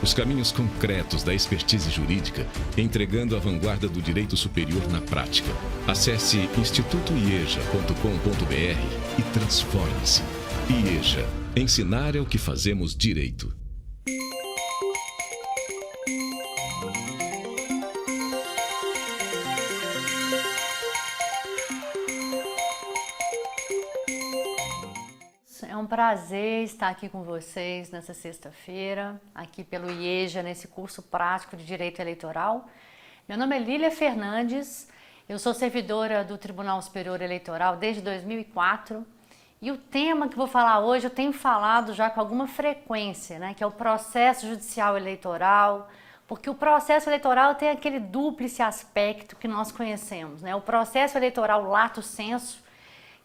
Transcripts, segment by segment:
os caminhos concretos da expertise jurídica, entregando a vanguarda do direito superior na prática. Acesse institutoieja.com.br e transforme-se. IEJA. Ensinar é o que fazemos direito. É um prazer estar aqui com vocês nessa sexta-feira, aqui pelo IEJA, nesse curso prático de Direito Eleitoral. Meu nome é Lília Fernandes, eu sou servidora do Tribunal Superior Eleitoral desde 2004 e o tema que vou falar hoje eu tenho falado já com alguma frequência, né, que é o processo judicial eleitoral, porque o processo eleitoral tem aquele dúplice aspecto que nós conhecemos, né, o processo eleitoral lato sensu,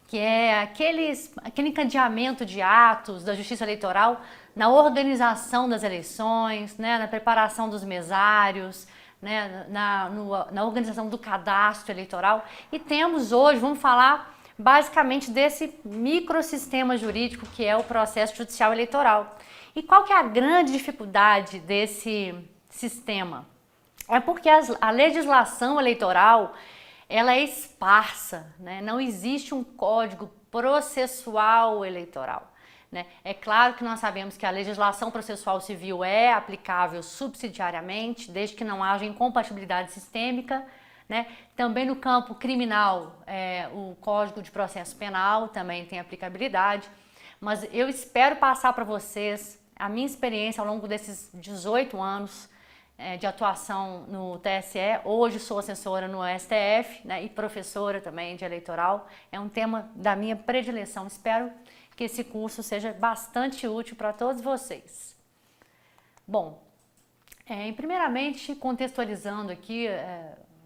que é aquele encadeamento de atos da Justiça Eleitoral na organização das eleições, né, na preparação dos mesários, né, na organização do cadastro eleitoral. E temos hoje, vamos falar basicamente desse microsistema jurídico que é o processo judicial eleitoral. E qual que é a grande dificuldade desse sistema? É porque a legislação eleitoral ela é esparsa, né? Não existe um código processual eleitoral, né? É claro que nós sabemos que a legislação processual civil é aplicável subsidiariamente, desde que não haja incompatibilidade sistêmica, né? Também no campo criminal, o Código de Processo Penal também tem aplicabilidade, mas eu espero passar para vocês a minha experiência ao longo desses 18 anos de atuação no TSE, hoje sou assessora no STF, né, e professora também de eleitoral. É um tema da minha predileção. Espero que esse curso seja bastante útil para todos vocês. Bom, primeiramente contextualizando aqui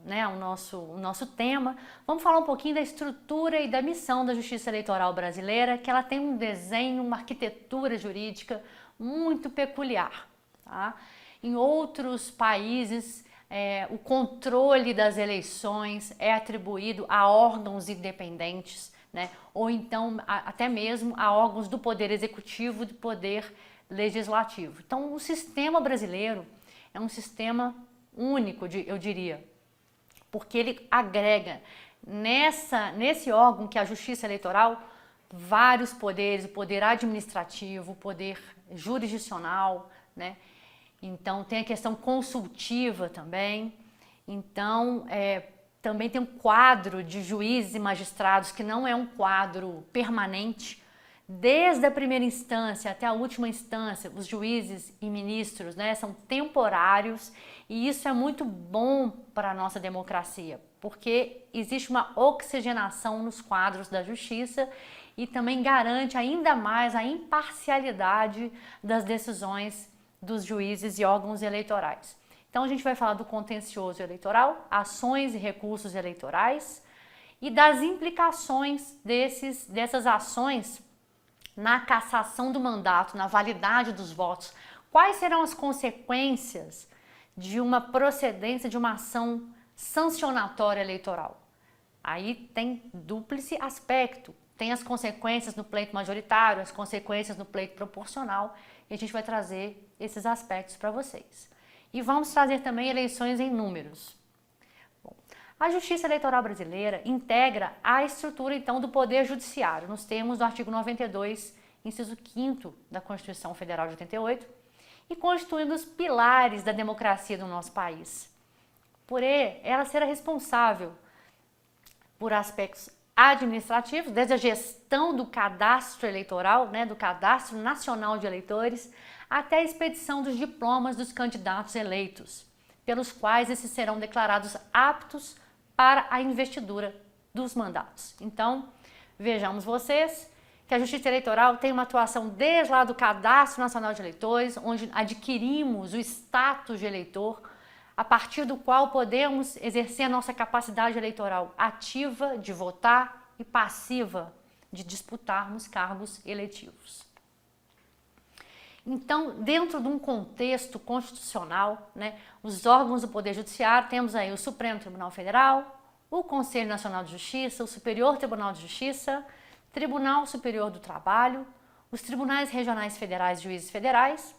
né, o nosso tema, vamos falar um pouquinho da estrutura e da missão da Justiça Eleitoral brasileira, que ela tem um desenho, uma arquitetura jurídica muito peculiar, tá? Em outros países, o controle das eleições é atribuído a órgãos independentes, né? Ou então até mesmo a órgãos do Poder Executivo e do Poder Legislativo. Então, o sistema brasileiro é um sistema único, eu diria, porque ele agrega nesse órgão que é a Justiça Eleitoral vários poderes, o poder administrativo, o poder jurisdicional, né? Então, tem a questão consultiva também. Então, também tem um quadro de juízes e magistrados que não é um quadro permanente. Desde a primeira instância até a última instância, os juízes e ministros, né, são temporários e isso é muito bom para a nossa democracia, porque existe uma oxigenação nos quadros da justiça e também garante ainda mais a imparcialidade das decisões dos juízes e órgãos eleitorais. Então a gente vai falar do contencioso eleitoral, ações e recursos eleitorais e das implicações dessas ações na cassação do mandato, na validade dos votos. Quais serão as consequências de uma procedência de uma ação sancionatória eleitoral? Aí tem dúplice aspecto. Tem as consequências no pleito majoritário, as consequências no pleito proporcional, e a gente vai trazer esses aspectos para vocês. E vamos trazer também eleições em números. Bom, a Justiça Eleitoral brasileira integra a estrutura, então, do Poder Judiciário, nos termos do artigo 92, inciso 5º da Constituição Federal de 88, e constituindo os pilares da democracia do nosso país. Por ela será responsável por aspectos administrativos, desde a gestão do cadastro eleitoral, né, do Cadastro Nacional de Eleitores, até a expedição dos diplomas dos candidatos eleitos, pelos quais esses serão declarados aptos para a investidura dos mandatos. Então, vejamos vocês que a Justiça Eleitoral tem uma atuação desde lá do Cadastro Nacional de Eleitores, onde adquirimos o status de eleitor, a partir do qual podemos exercer a nossa capacidade eleitoral ativa de votar e passiva de disputarmos cargos eletivos. Então, dentro de um contexto constitucional, né, os órgãos do Poder Judiciário, temos aí o Supremo Tribunal Federal, o Conselho Nacional de Justiça, o Superior Tribunal de Justiça, Tribunal Superior do Trabalho, os Tribunais Regionais Federais e Juízes Federais,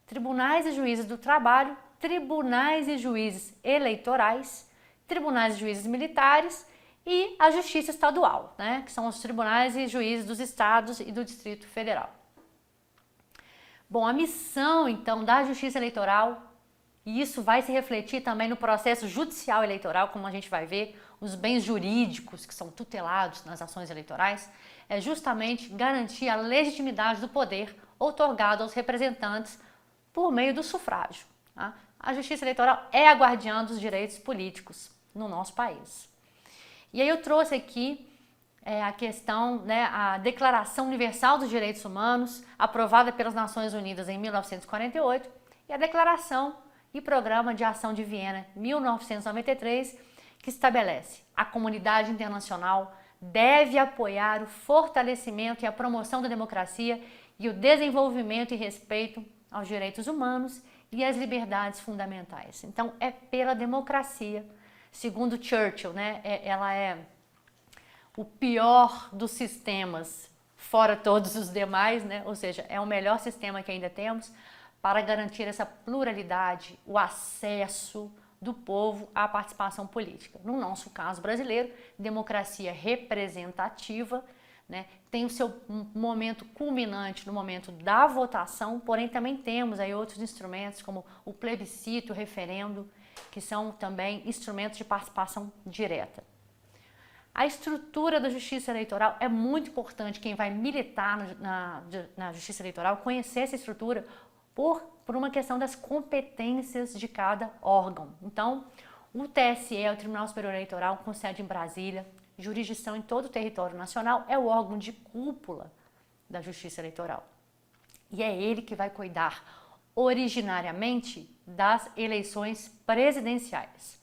tribunais e juízes do trabalho, tribunais e juízes eleitorais, tribunais e juízes militares e a Justiça Estadual, né, que são os tribunais e juízes dos estados e do Distrito Federal. Bom, a missão, então, da Justiça Eleitoral, e isso vai se refletir também no processo judicial eleitoral, como a gente vai ver, os bens jurídicos que são tutelados nas ações eleitorais, é justamente garantir a legitimidade do poder outorgado aos representantes por meio do sufrágio. Tá? A Justiça Eleitoral é a guardiã dos direitos políticos no nosso país. E aí eu trouxe aqui a questão, né, a Declaração Universal dos Direitos Humanos, aprovada pelas Nações Unidas em 1948, e a Declaração e Programa de Ação de Viena, 1993, que estabelece: a comunidade internacional deve apoiar o fortalecimento e a promoção da democracia e o desenvolvimento e respeito aos direitos humanos e às liberdades fundamentais. Então, é pela democracia, segundo Churchill, né, ela é o pior dos sistemas, fora todos os demais, né? Ou seja, é o melhor sistema que ainda temos para garantir essa pluralidade, o acesso do povo à participação política. No nosso caso brasileiro, democracia representativa, né, tem o seu momento culminante no momento da votação, porém também temos aí outros instrumentos como o plebiscito, o referendo, que são também instrumentos de participação direta. A estrutura da Justiça Eleitoral é muito importante. Quem vai militar na Justiça Eleitoral conhecer essa estrutura por uma questão das competências de cada órgão. Então, o TSE, o Tribunal Superior Eleitoral, com sede em Brasília, jurisdição em todo o território nacional, é o órgão de cúpula da Justiça Eleitoral. E é ele que vai cuidar originariamente das eleições presidenciais.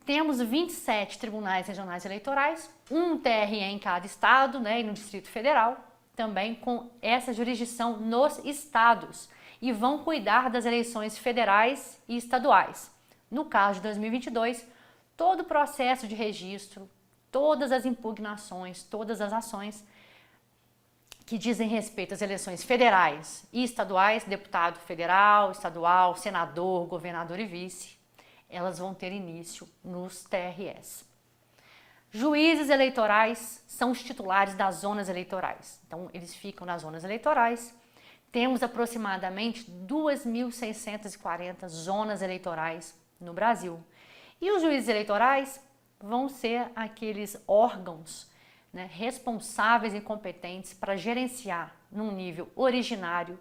Temos 27 tribunais regionais eleitorais, um TRE em cada estado, né, e no Distrito Federal, também com essa jurisdição nos estados, e vão cuidar das eleições federais e estaduais. No caso de 2022, todo o processo de registro, todas as impugnações, todas as ações que dizem respeito às eleições federais e estaduais, deputado federal, estadual, senador, governador e vice, elas vão ter início nos TREs. Juízes eleitorais são os titulares das zonas eleitorais. Então, eles ficam nas zonas eleitorais. Temos aproximadamente 2.640 zonas eleitorais no Brasil. E os juízes eleitorais vão ser aqueles órgãos, né, responsáveis e competentes para gerenciar, num nível originário,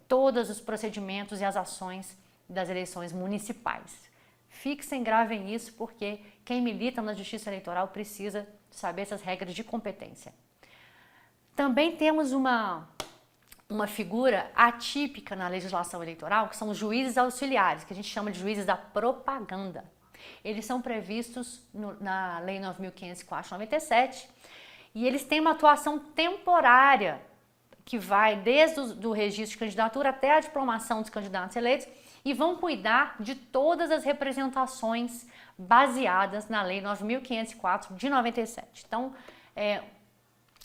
todos os procedimentos e as ações das eleições municipais. Fixem, gravem isso, porque quem milita na Justiça Eleitoral precisa saber essas regras de competência. Também temos uma figura atípica na legislação eleitoral, que são os juízes auxiliares, que a gente chama de juízes da propaganda. Eles são previstos na Lei 9.504/97 e eles têm uma atuação temporária que vai desde o registro de candidatura até a diplomação dos candidatos eleitos e vão cuidar de todas as representações baseadas na Lei 9.504 de 97. Então,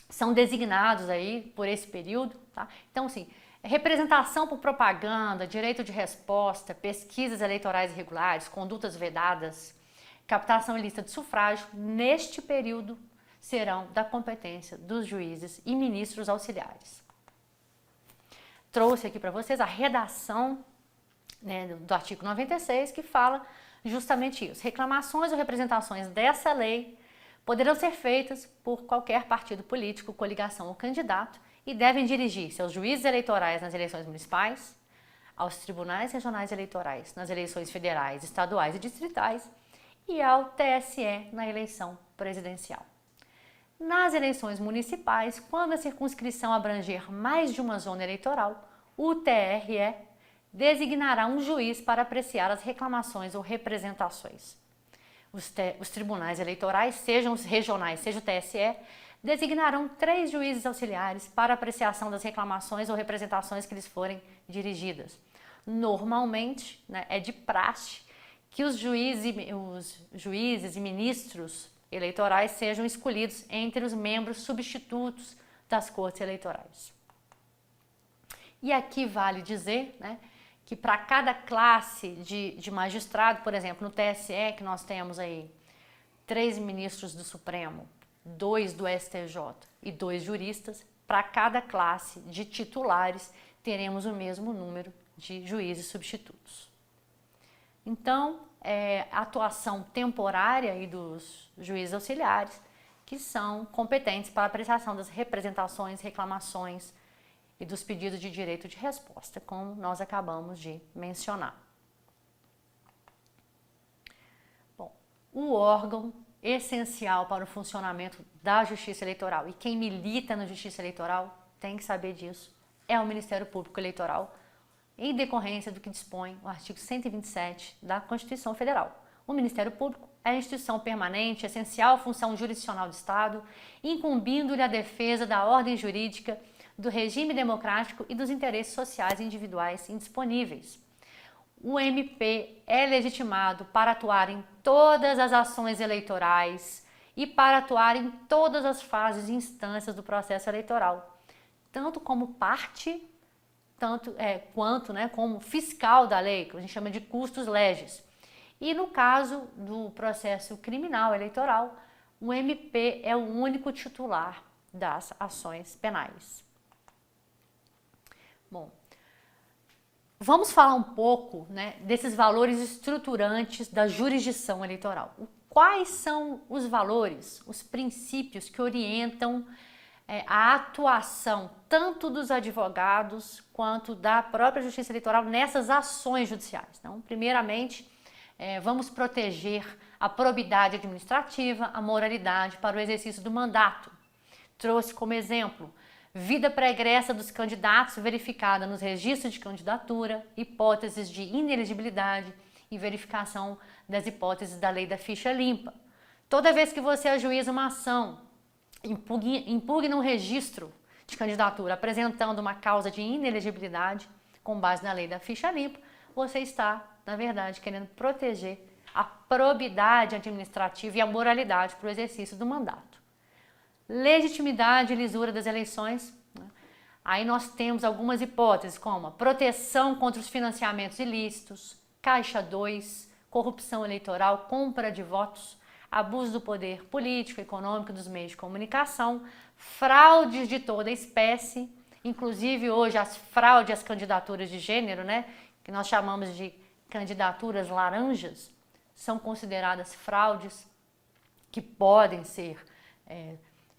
são designados aí por esse período, tá? Então, assim, representação por propaganda, direito de resposta, pesquisas eleitorais irregulares, condutas vedadas, captação ilícita de sufrágio, neste período serão da competência dos juízes e ministros auxiliares. Trouxe aqui para vocês a redação, né, do artigo 96, que fala justamente isso. Reclamações ou representações dessa lei poderão ser feitas por qualquer partido político, coligação ou candidato e devem dirigir-se aos juízes eleitorais nas eleições municipais, aos tribunais regionais eleitorais nas eleições federais, estaduais e distritais e ao TSE na eleição presidencial. Nas eleições municipais, quando a circunscrição abranger mais de uma zona eleitoral, o TRE designará um juiz para apreciar as reclamações ou representações. Os tribunais eleitorais, sejam os regionais, seja o TSE, designarão 3 juízes auxiliares para apreciação das reclamações ou representações que lhes forem dirigidas. Normalmente, né, é de praxe que os juízes e ministros eleitorais sejam escolhidos entre os membros substitutos das cortes eleitorais. E aqui vale dizer, né, que para cada classe de magistrado, por exemplo, no TSE, que nós temos aí 3 ministros do Supremo, 2 do STJ e 2 juristas, para cada classe de titulares teremos o mesmo número de juízes substitutos. Então, a atuação temporária aí dos juízes auxiliares, que são competentes para a apreciação das representações, reclamações e dos pedidos de direito de resposta, como nós acabamos de mencionar. Bom, o órgão essencial para o funcionamento da Justiça Eleitoral, e quem milita na Justiça Eleitoral tem que saber disso, é o Ministério Público Eleitoral, em decorrência do que dispõe o artigo 127 da Constituição Federal. O Ministério Público é a instituição permanente, essencial função jurisdicional do Estado, incumbindo-lhe a defesa da ordem jurídica, do regime democrático e dos interesses sociais individuais indisponíveis. O MP é legitimado para atuar em todas as ações eleitorais e para atuar em todas as fases e instâncias do processo eleitoral, tanto como parte, quanto como fiscal da lei, que a gente chama de custos legis. E no caso do processo criminal eleitoral, o MP é o único titular das ações penais. Bom, vamos falar um pouco, desses valores estruturantes da jurisdição eleitoral. Quais são os valores, os princípios que orientam a atuação tanto dos advogados quanto da própria Justiça Eleitoral nessas ações judiciais? Então, primeiramente, vamos proteger a probidade administrativa, a moralidade para o exercício do mandato. Trouxe como exemplo vida pregressa dos candidatos verificada nos registros de candidatura, hipóteses de inelegibilidade e verificação das hipóteses da lei da ficha limpa. Toda vez que você ajuiza uma ação, impugna um registro de candidatura apresentando uma causa de inelegibilidade com base na lei da ficha limpa, você está, na verdade, querendo proteger a probidade administrativa e a moralidade para o exercício do mandato. Legitimidade e lisura das eleições. Aí nós temos algumas hipóteses, como a proteção contra os financiamentos ilícitos, Caixa 2, corrupção eleitoral, compra de votos, abuso do poder político, econômico dos meios de comunicação, fraudes de toda espécie, inclusive hoje as fraudes às candidaturas de gênero, que nós chamamos de candidaturas laranjas, são consideradas fraudes que podem ser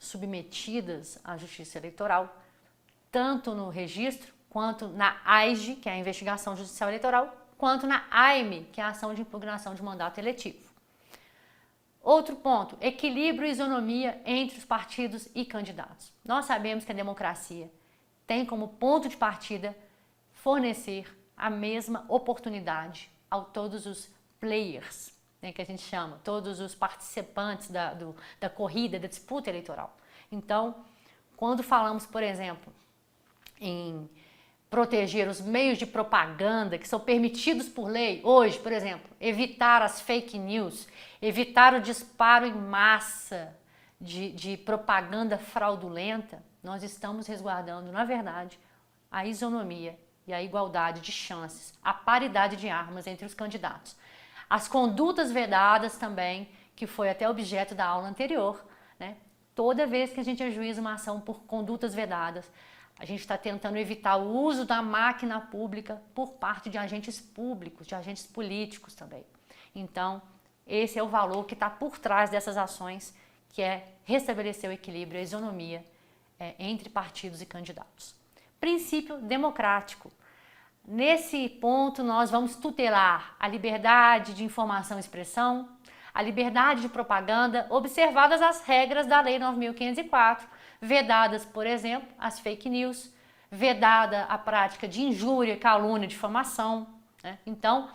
submetidas à Justiça Eleitoral, tanto no registro, quanto na AIGE, que é a Investigação Judicial Eleitoral, quanto na AIME, que é a Ação de Impugnação de Mandato Eletivo. Outro ponto, equilíbrio e isonomia entre os partidos e candidatos. Nós sabemos que a democracia tem como ponto de partida fornecer a mesma oportunidade a todos os players, que a gente chama, todos os participantes da corrida, da disputa eleitoral. Então, quando falamos, por exemplo, em proteger os meios de propaganda que são permitidos por lei, hoje, por exemplo, evitar as fake news, evitar o disparo em massa de propaganda fraudulenta, nós estamos resguardando, na verdade, a isonomia e a igualdade de chances, a paridade de armas entre os candidatos. As condutas vedadas também, que foi até objeto da aula anterior, Toda vez que a gente ajuiza uma ação por condutas vedadas, a gente está tentando evitar o uso da máquina pública por parte de agentes públicos, de agentes políticos também. Então, esse é o valor que está por trás dessas ações, que é restabelecer o equilíbrio, a isonomia entre partidos e candidatos. Princípio democrático. Nesse ponto, nós vamos tutelar a liberdade de informação e expressão, a liberdade de propaganda, observadas as regras da Lei 9.504, vedadas, por exemplo, as fake news, vedada a prática de injúria, calúnia, difamação. Então,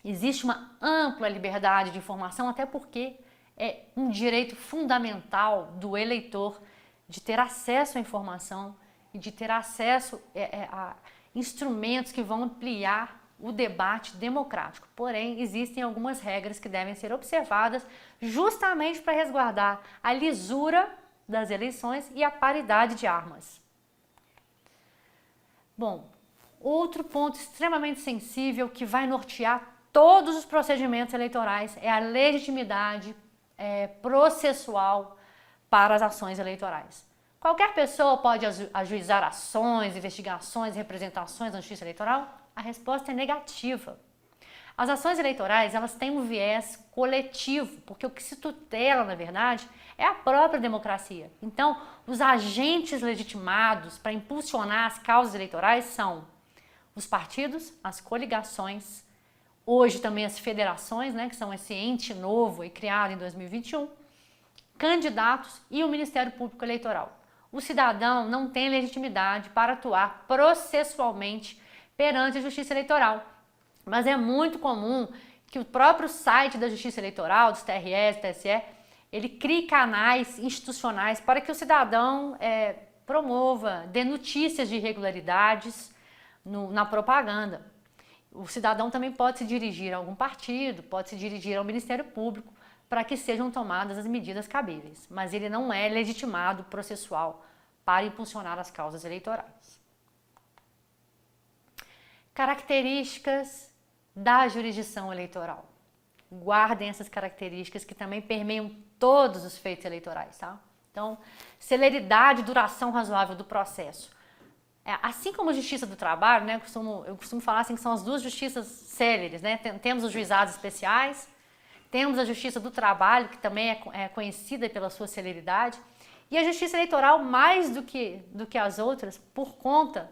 existe uma ampla liberdade de informação, até porque é um direito fundamental do eleitor de ter acesso à informação e de ter acesso a instrumentos que vão ampliar o debate democrático. Porém, existem algumas regras que devem ser observadas justamente para resguardar a lisura das eleições e a paridade de armas. Bom, outro ponto extremamente sensível que vai nortear todos os procedimentos eleitorais é a legitimidade processual para as ações eleitorais. Qualquer pessoa pode ajuizar ações, investigações, representações na Justiça Eleitoral? A resposta é negativa. As ações eleitorais, elas têm um viés coletivo, porque o que se tutela, na verdade, é a própria democracia. Então, os agentes legitimados para impulsionar as causas eleitorais são os partidos, as coligações, hoje também as federações, né, que são esse ente novo e criado em 2021, candidatos e o Ministério Público Eleitoral. O cidadão não tem legitimidade para atuar processualmente perante a Justiça Eleitoral, mas é muito comum que o próprio site da Justiça Eleitoral, dos TREs, do TSE, ele crie canais institucionais para que o cidadão promova, dê notícias de irregularidades na propaganda. O cidadão também pode se dirigir a algum partido, pode se dirigir ao Ministério Público para que sejam tomadas as medidas cabíveis, mas ele não é legitimado processual para impulsionar as causas eleitorais. Características da jurisdição eleitoral. Guardem essas características que também permeiam todos os feitos eleitorais, tá? Então, celeridade e duração razoável do processo. Assim como a Justiça do Trabalho, né, eu costumo falar assim que são as duas justiças céleres, né? Temos os juizados especiais, temos a Justiça do Trabalho, que também é conhecida pela sua celeridade, e a Justiça Eleitoral, mais do que as outras, por conta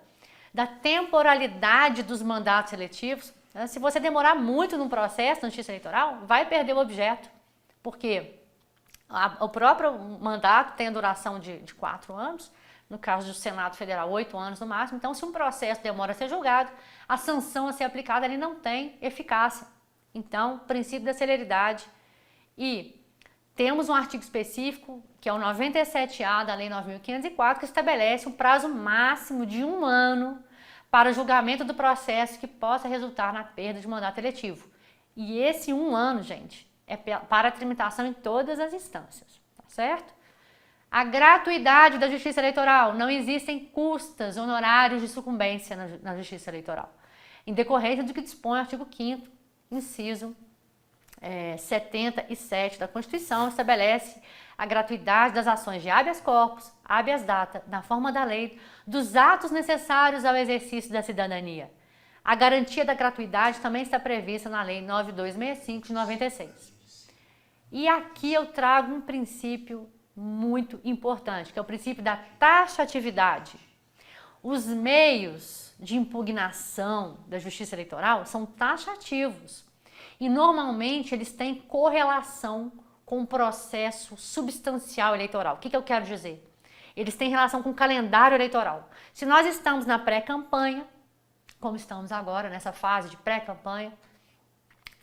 da temporalidade dos mandatos eletivos. Se você demorar muito num processo na Justiça Eleitoral, vai perder o objeto, porque o próprio mandato tem a duração de 4 anos, no caso do Senado Federal, 8 anos no máximo. Então, se um processo demora a ser julgado, a sanção a ser aplicada ele não tem eficácia. Então, princípio da celeridade. E temos um artigo específico, que é o 97A da Lei 9.504, que estabelece um prazo máximo de 1 ano para o julgamento do processo que possa resultar na perda de mandato eletivo. E esse 1 ano, gente, é para a tramitação em todas as instâncias, tá certo? A gratuidade da Justiça Eleitoral. Não existem custas, honorários de sucumbência na Justiça Eleitoral, em decorrência do que dispõe o artigo 5º, inciso 77 da Constituição, estabelece a gratuidade das ações de habeas corpus, habeas data, na forma da lei, dos atos necessários ao exercício da cidadania. A garantia da gratuidade também está prevista na Lei 9265 de 96. E aqui eu trago um princípio muito importante, que é o princípio da taxatividade. Os meios de impugnação da Justiça Eleitoral são taxativos e normalmente eles têm correlação com o processo substancial eleitoral. O que eu quero dizer? Eles têm relação com o calendário eleitoral. Se nós estamos na pré-campanha, como estamos agora nessa fase de pré-campanha,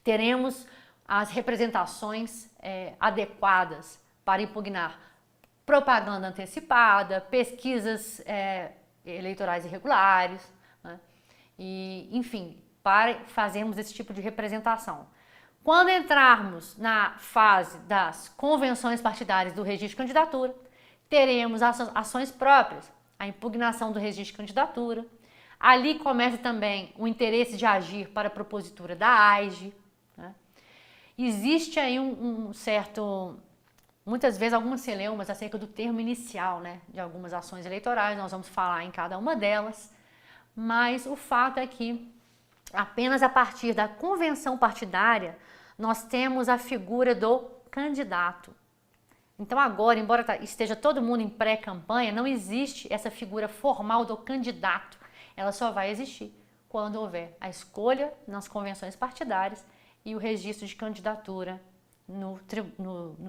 teremos as representações adequadas para impugnar propaganda antecipada, pesquisas eleitorais irregulares, né? E, enfim, para fazermos esse tipo de representação. Quando entrarmos na fase das convenções partidárias do registro de candidatura, teremos ações próprias, a impugnação do registro de candidatura. Ali começa também o interesse de agir para a propositura da AIGE, né? Existe aí um certo, muitas vezes algumas celeumas acerca do termo inicial, né, de algumas ações eleitorais, nós vamos falar em cada uma delas, mas o fato é que apenas a partir da convenção partidária nós temos a figura do candidato. Então agora, embora esteja todo mundo em pré-campanha, não existe essa figura formal do candidato. Ela só vai existir quando houver a escolha nas convenções partidárias e o registro de candidatura no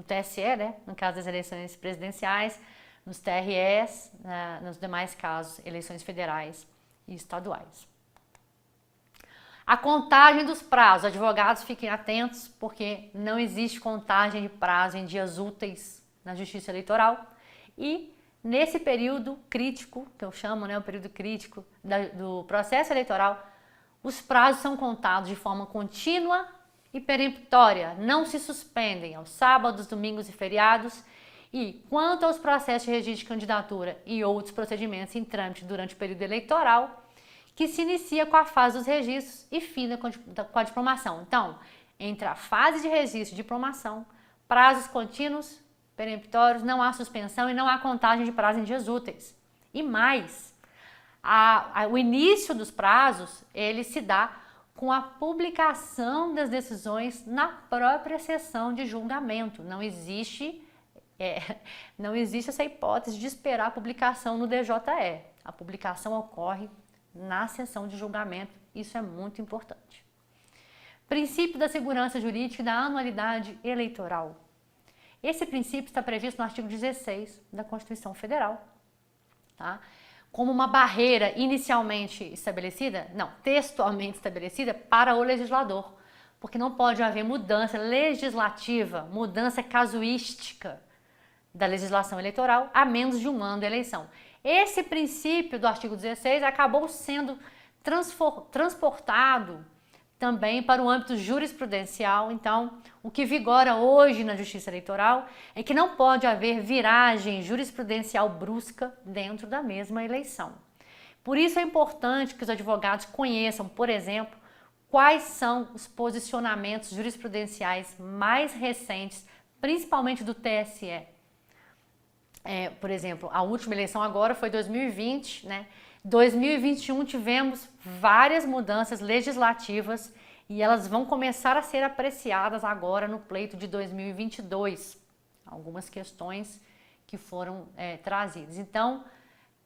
TSE, né? No caso das eleições presidenciais, nos TREs, nos demais casos, eleições federais e estaduais. A contagem dos prazos, advogados fiquem atentos, porque não existe contagem de prazo em dias úteis na Justiça Eleitoral. E nesse período crítico, que eu chamo, né, o período crítico do processo eleitoral, os prazos são contados de forma contínua e peremptória, não se suspendem aos sábados, domingos e feriados. E quanto aos processos de registro de candidatura e outros procedimentos em trâmite durante o período eleitoral, que se inicia com a fase dos registros e fina com a diplomação. Então, entre a fase de registro e diplomação, prazos contínuos, peremptórios, não há suspensão e não há contagem de prazo em dias úteis. E mais, o início dos prazos, ele se dá com a publicação das decisões na própria sessão de julgamento. Não existe essa hipótese de esperar a publicação no DJE. A publicação ocorre na sessão de julgamento. Isso é muito importante. Princípio da segurança jurídica e da anualidade eleitoral. Esse princípio está previsto no artigo 16 da Constituição Federal, tá? Como uma barreira inicialmente estabelecida, não, textualmente estabelecida para o legislador, porque não pode haver mudança legislativa, mudança casuística da legislação eleitoral a menos de um ano da eleição. Esse princípio do artigo 16 acabou sendo transportado também para o âmbito jurisprudencial. Então, o que vigora hoje na Justiça Eleitoral é que não pode haver viragem jurisprudencial brusca dentro da mesma eleição. Por isso é importante que os advogados conheçam, por exemplo, quais são os posicionamentos jurisprudenciais mais recentes, principalmente do TSE. Por exemplo, a última eleição agora foi 2020, né? 2021 tivemos várias mudanças legislativas e elas vão começar a ser apreciadas agora no pleito de 2022. Algumas questões que foram trazidas. Então,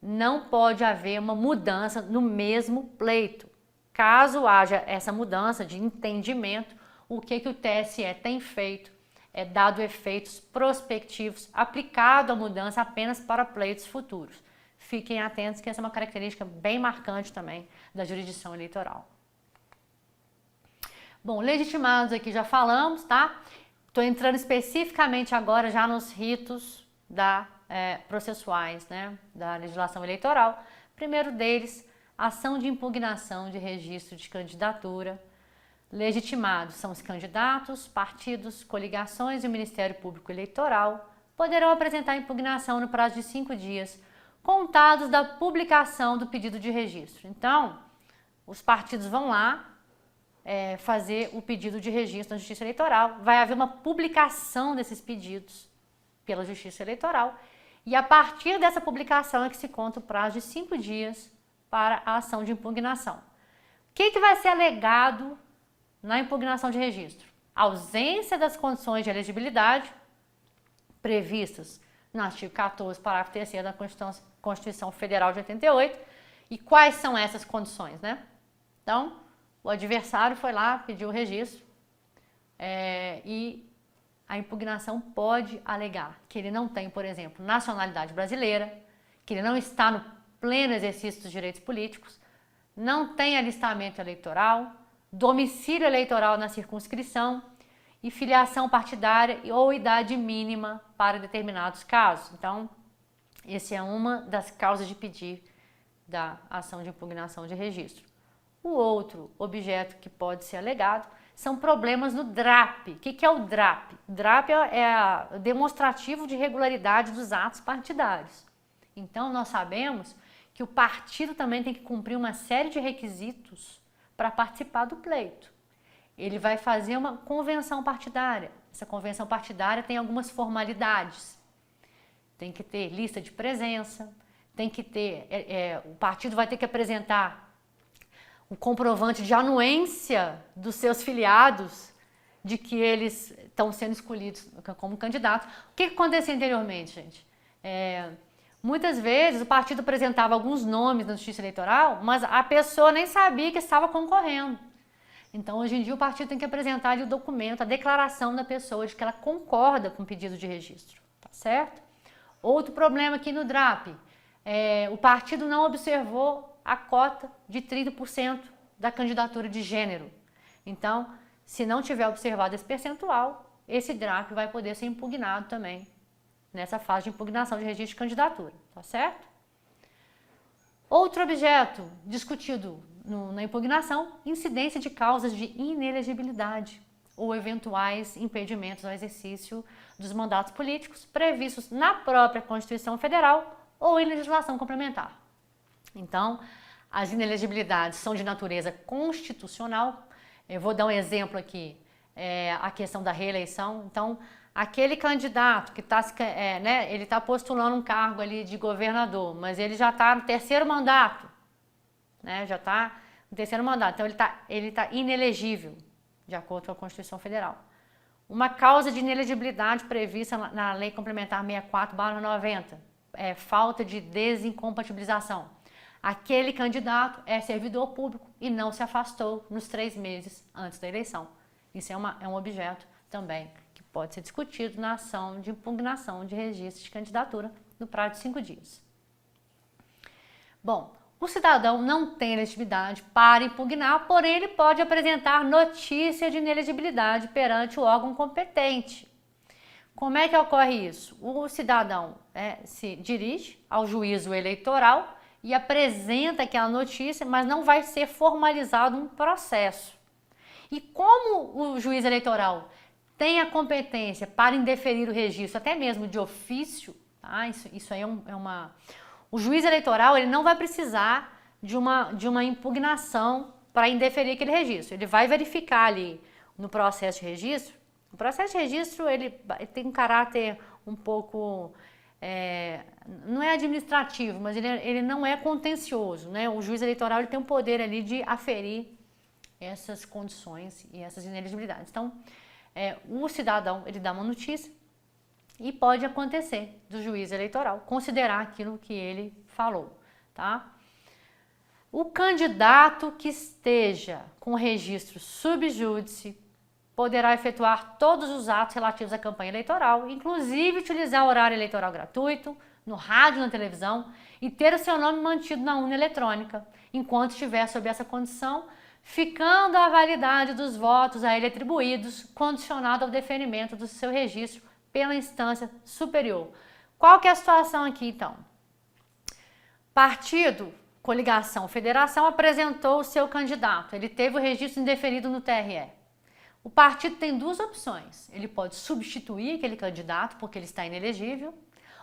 não pode haver uma mudança no mesmo pleito. Caso haja essa mudança de entendimento, o que o TSE tem feito é dado efeitos prospectivos aplicado a mudança apenas para pleitos futuros. Fiquem atentos que essa é uma característica bem marcante também da jurisdição eleitoral. Bom, legitimados aqui já falamos, tá? Estou entrando especificamente agora já nos ritos processuais, né, da legislação eleitoral. Primeiro deles, ação de impugnação de registro de candidatura. Legitimados são os candidatos, partidos, coligações e o Ministério Público Eleitoral. Poderão apresentar impugnação no prazo de 5 dias, contados da publicação do pedido de registro. Então, os partidos vão lá fazer o pedido de registro na Justiça Eleitoral. Vai haver uma publicação desses pedidos pela Justiça Eleitoral e a partir dessa publicação é que se conta o prazo de 5 dias para a ação de impugnação. O que vai ser alegado na impugnação de registro? Ausência das condições de elegibilidade previstas no artigo 14, parágrafo 3º da Constituição Federal de 88. E quais são essas condições, né? Então, o adversário foi lá, pediu o registro e a impugnação pode alegar que ele não tem, por exemplo, nacionalidade brasileira, que ele não está no pleno exercício dos direitos políticos, não tem alistamento eleitoral, domicílio eleitoral na circunscrição e filiação partidária ou idade mínima para determinados casos. Então, essa é uma das causas de pedir da ação de impugnação de registro. O outro objeto que pode ser alegado são problemas no DRAP. O que é o DRAP? O DRAP é o demonstrativo de regularidade dos atos partidários. Então, nós sabemos que o partido também tem que cumprir uma série de requisitos para participar do pleito. Ele vai fazer uma convenção partidária. Essa convenção partidária tem algumas formalidades. Tem que ter lista de presença, tem que ter, o partido vai ter que apresentar o comprovante de anuência dos seus filiados de que eles estão sendo escolhidos como candidatos. O que acontecia anteriormente, gente? Muitas vezes o partido apresentava alguns nomes na Justiça Eleitoral, mas a pessoa nem sabia que estava concorrendo. Então, hoje em dia, o partido tem que apresentar ali o documento, a declaração da pessoa de que ela concorda com o pedido de registro, tá certo? Outro problema aqui no DRAP, o partido não observou a cota de 30% da candidatura de gênero. Então, se não tiver observado esse percentual, esse DRAP vai poder ser impugnado também nessa fase de impugnação de registro de candidatura, tá certo? Outro objeto discutido na impugnação, incidência de causas de inelegibilidade ou eventuais impedimentos ao exercício dos mandatos políticos previstos na própria Constituição Federal ou em legislação complementar. Então, as inelegibilidades são de natureza constitucional. Eu vou dar um exemplo aqui, a questão da reeleição. Então, aquele candidato que está ele tá postulando um cargo ali de governador, mas ele já está no terceiro mandato, né? Já está no terceiro mandato, então ele tá inelegível, de acordo com a Constituição Federal. Uma causa de inelegibilidade prevista na Lei Complementar 64/90 é falta de desincompatibilização. Aquele candidato é servidor público e não se afastou nos 3 meses antes da eleição. Isso é um objeto também que pode ser discutido na ação de impugnação de registro de candidatura no prazo de 5 dias. Bom, o cidadão não tem elegibilidade para impugnar, porém ele pode apresentar notícia de inelegibilidade perante o órgão competente. Como é que ocorre isso? O cidadão se dirige ao juízo eleitoral e apresenta aquela notícia, mas não vai ser formalizado um processo. E como o juiz eleitoral tem a competência para indeferir o registro, até mesmo de ofício, tá? Isso aí O juiz eleitoral ele não vai precisar de uma impugnação para indeferir aquele registro. Ele vai verificar ali no processo de registro. O processo de registro ele tem um caráter um pouco... não é administrativo, mas ele não é contencioso, né? O juiz eleitoral ele tem o poder ali de aferir essas condições e essas inelegibilidades. Então, o cidadão ele dá uma notícia e pode acontecer do juiz eleitoral considerar aquilo que ele falou, tá? O candidato que esteja com registro subjúdice poderá efetuar todos os atos relativos à campanha eleitoral, inclusive utilizar o horário eleitoral gratuito, no rádio, na televisão, e ter o seu nome mantido na urna eletrônica, enquanto estiver sob essa condição, ficando a validade dos votos a ele atribuídos, condicionado ao deferimento do seu registro pela instância superior. Qual que é a situação aqui, então? Partido, coligação, federação apresentou o seu candidato, ele teve o registro indeferido no TRE. O partido tem 2 opções, ele pode substituir aquele candidato porque ele está inelegível,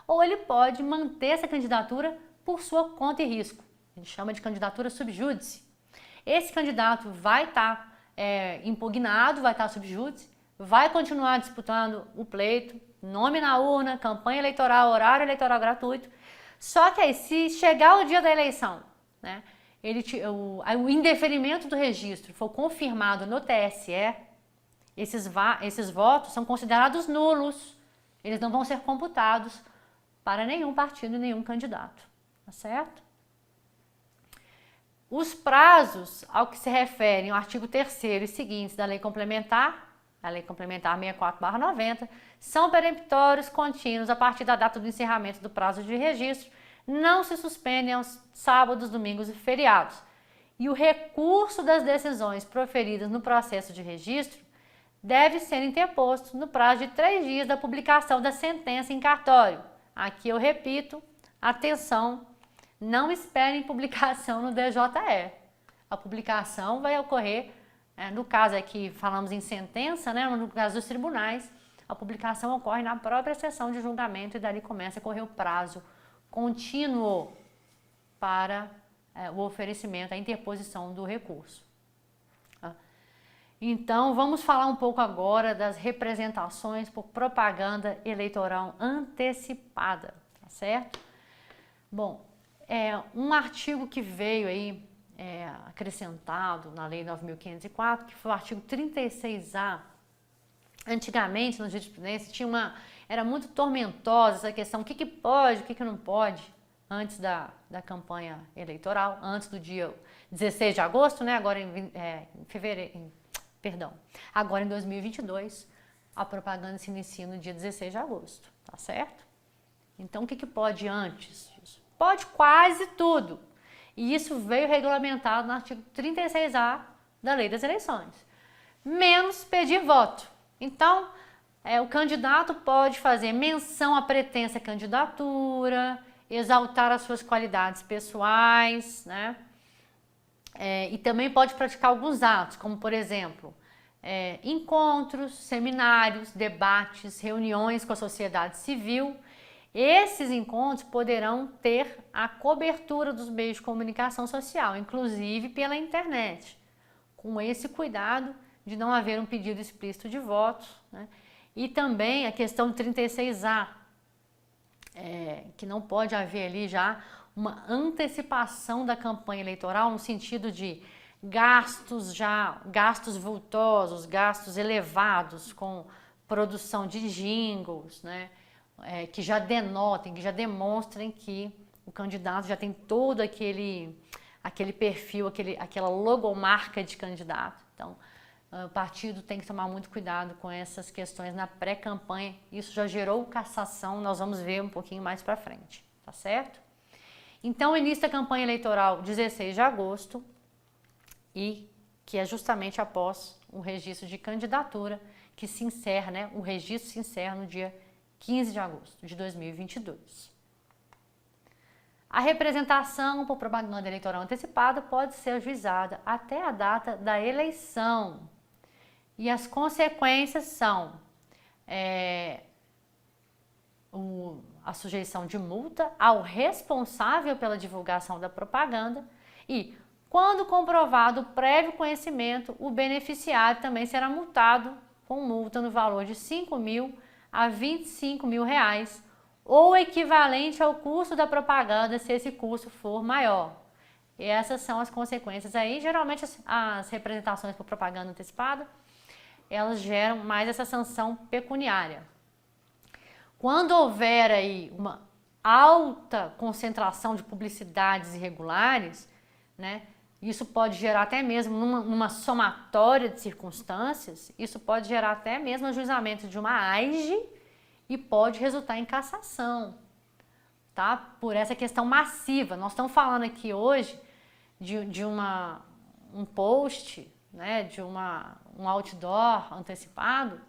ou ele pode manter essa candidatura por sua conta e risco. A gente chama de candidatura subjúdice. Esse candidato vai estar impugnado, vai estar subjúdice, vai continuar disputando o pleito, nome na urna, campanha eleitoral, horário eleitoral gratuito. Só que aí, se chegar o dia da eleição, né, o indeferimento do registro for confirmado no TSE, esses votos são considerados nulos, eles não vão ser computados para nenhum partido e nenhum candidato, tá certo? Os prazos ao que se referem ao artigo 3º e seguintes da Lei Complementar, a Lei Complementar 64/90, são peremptórios contínuos a partir da data do encerramento do prazo de registro, não se suspendem aos sábados, domingos e feriados. E o recurso das decisões proferidas no processo de registro deve ser interposto no prazo de 3 dias da publicação da sentença em cartório. Aqui eu repito, atenção, não esperem publicação no DJE. A publicação vai ocorrer, no caso aqui falamos em sentença, né? No caso dos tribunais, a publicação ocorre na própria sessão de julgamento e dali começa a correr o prazo contínuo para o oferecimento, a interposição do recurso. Então, vamos falar um pouco agora das representações por propaganda eleitoral antecipada, tá certo? Bom, um artigo que veio aí acrescentado na Lei 9.504, que foi o artigo 36A. Antigamente, na jurisprudência, era muito tormentosa essa questão, o que pode, o que não pode, antes da campanha eleitoral, antes do dia 16 de agosto, né? Agora agora em 2022, a propaganda se inicia no dia 16 de agosto, tá certo? Então, o que pode antes disso? Pode quase tudo. E isso veio regulamentado no artigo 36A da Lei das Eleições. Menos pedir voto. Então, o candidato pode fazer menção à pretensa candidatura, exaltar as suas qualidades pessoais, né? E também pode praticar alguns atos, como, por exemplo, encontros, seminários, debates, reuniões com a sociedade civil, Esses encontros poderão ter a cobertura dos meios de comunicação social, inclusive pela internet, com esse cuidado de não haver um pedido explícito de votos, né? E também a questão do 36A, que não pode haver ali já uma antecipação da campanha eleitoral no sentido de gastos vultosos, gastos elevados com produção de jingles, né? Que já denotem, que já demonstrem que o candidato já tem todo aquele perfil, aquela logomarca de candidato. Então, o partido tem que tomar muito cuidado com essas questões na pré-campanha. Isso já gerou cassação, nós vamos ver um pouquinho mais para frente, tá certo? Então, o início da campanha eleitoral, 16 de agosto, e que é justamente após o registro de candidatura, que se encerra, né? O registro se encerra no dia 15 de agosto de 2022. A representação por propaganda eleitoral antecipada pode ser ajuizada até a data da eleição. E as consequências são a sujeição de multa ao responsável pela divulgação da propaganda e, quando comprovado o prévio conhecimento, o beneficiário também será multado com multa no valor de R$ 5.000 a R$ 25.000 ou equivalente ao custo da propaganda, se esse custo for maior. E essas são as consequências aí. Geralmente as representações por propaganda antecipada, elas geram mais essa sanção pecuniária. Quando houver aí uma alta concentração de publicidades irregulares, né, isso pode gerar até mesmo numa somatória de circunstâncias, isso pode gerar até mesmo ajuizamento de uma AIGE e pode resultar em cassação, tá? Por essa questão massiva. Nós estamos falando aqui hoje de um post, né, de um outdoor antecipado,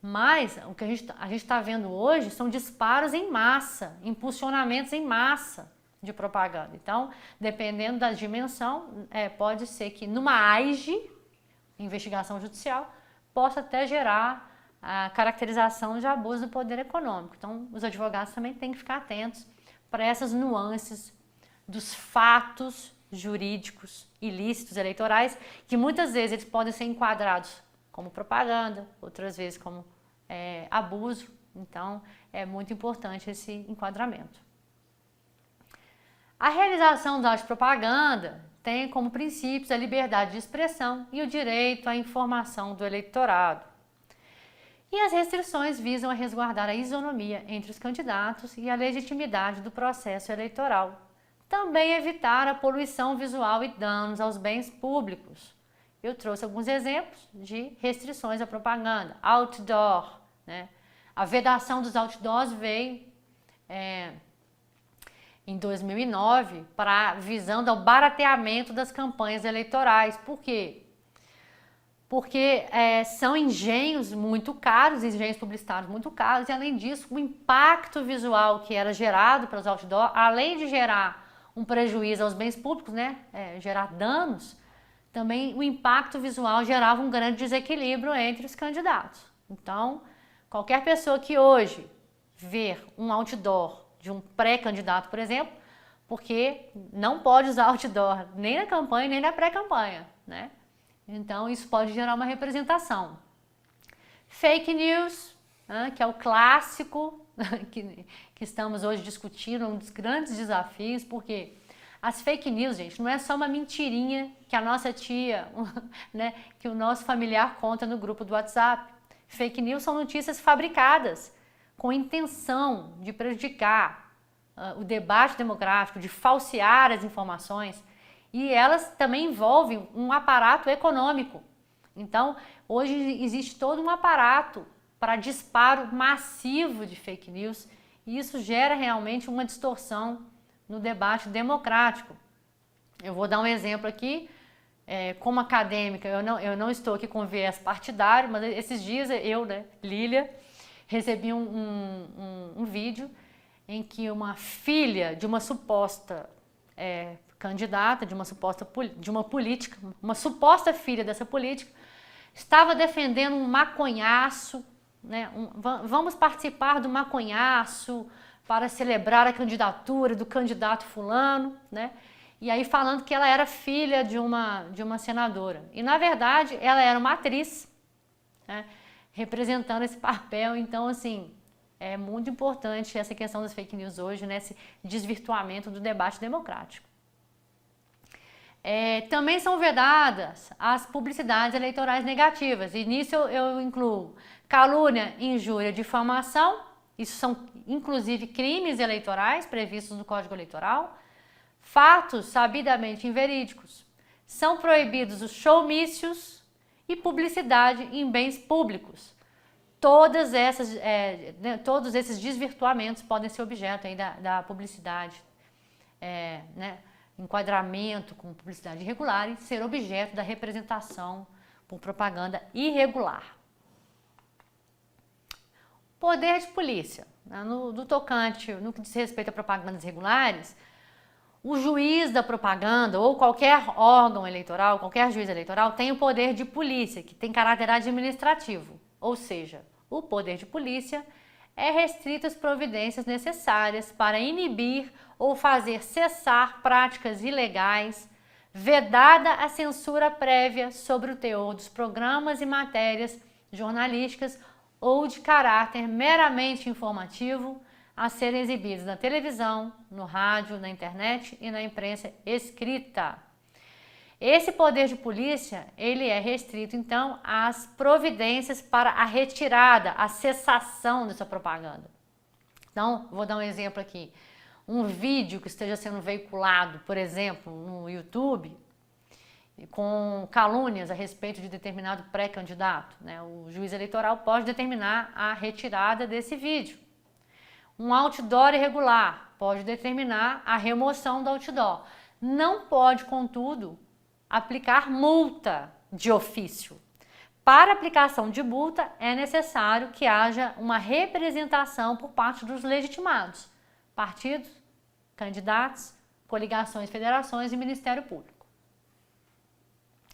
mas o que a gente está vendo hoje são disparos em massa, impulsionamentos em massa de propaganda. Então, dependendo da dimensão, pode ser que numa AIGE, investigação judicial, possa até gerar a caracterização de abuso do poder econômico. Então, os advogados também têm que ficar atentos para essas nuances dos fatos jurídicos ilícitos eleitorais, que muitas vezes eles podem ser enquadrados como propaganda, outras vezes como abuso. Então, é muito importante esse enquadramento. A realização da propaganda tem como princípios a liberdade de expressão e o direito à informação do eleitorado. E as restrições visam a resguardar a isonomia entre os candidatos e a legitimidade do processo eleitoral. Também evitar a poluição visual e danos aos bens públicos. Eu trouxe alguns exemplos de restrições à propaganda. Outdoor, né? A vedação dos outdoors veio em 2009 visando ao barateamento das campanhas eleitorais. Por quê? Porque são engenhos muito caros, engenhos publicitários muito caros, e além disso, o impacto visual que era gerado pelos outdoors, além de gerar um prejuízo aos bens públicos, né, gerar danos, também o impacto visual gerava um grande desequilíbrio entre os candidatos. Então, qualquer pessoa que hoje ver um outdoor de um pré-candidato, por exemplo, porque não pode usar outdoor nem na campanha nem na pré-campanha, né? Então, isso pode gerar uma representação. Fake news, né, que é o clássico que estamos hoje discutindo, um dos grandes desafios, porque as fake news, gente, não é só uma mentirinha que a nossa tia, né, que o nosso familiar conta no grupo do WhatsApp. Fake news são notícias fabricadas com intenção de prejudicar o debate democrático, de falsear as informações. E elas também envolvem um aparato econômico. Então, hoje existe todo um aparato para disparo massivo de fake news e isso gera realmente uma distorção no debate democrático. Eu vou dar um exemplo aqui. Como acadêmica, eu não estou aqui com viés partidário, mas esses dias eu, né, Lília, recebi um vídeo em que uma filha de uma suposta candidata, de uma política, uma suposta filha dessa política, estava defendendo um maconhaço, né? Vamos participar do maconhaço para celebrar a candidatura do candidato fulano, né? E aí falando que ela era filha de uma senadora. E na verdade ela era uma atriz, né, representando esse papel. Então assim, é muito importante essa questão das fake news hoje, né, esse desvirtuamento do debate democrático. Também são vedadas as publicidades eleitorais negativas, e nisso eu incluo calúnia, injúria, difamação. Isso são inclusive crimes eleitorais previstos no Código Eleitoral. Fatos sabidamente inverídicos. São proibidos os showmícios e publicidade em bens públicos. Todos esses desvirtuamentos podem ser objeto aí da publicidade, né, enquadramento com publicidade irregular e ser objeto da representação por propaganda irregular. Poder de polícia. No tocante, no que diz respeito a propagandas irregulares, o juiz da propaganda ou qualquer órgão eleitoral, qualquer juiz eleitoral tem o poder de polícia, que tem caráter administrativo. Ou seja, o poder de polícia é restrito às providências necessárias para inibir ou fazer cessar práticas ilegais, vedada a censura prévia sobre o teor dos programas e matérias jornalísticas ou de caráter meramente informativo a serem exibidos na televisão, no rádio, na internet e na imprensa escrita. Esse poder de polícia, ele é restrito, então, às providências para a retirada, a cessação dessa propaganda. Então, vou dar um exemplo aqui. Um vídeo que esteja sendo veiculado, por exemplo, no YouTube, com calúnias a respeito de determinado pré-candidato, né? O juiz eleitoral pode determinar a retirada desse vídeo. Um outdoor irregular pode determinar a remoção do outdoor. Não pode, contudo, aplicar multa de ofício. Para aplicação de multa, é necessário que haja uma representação por parte dos legitimados, partidos, candidatos, coligações, federações e Ministério Público.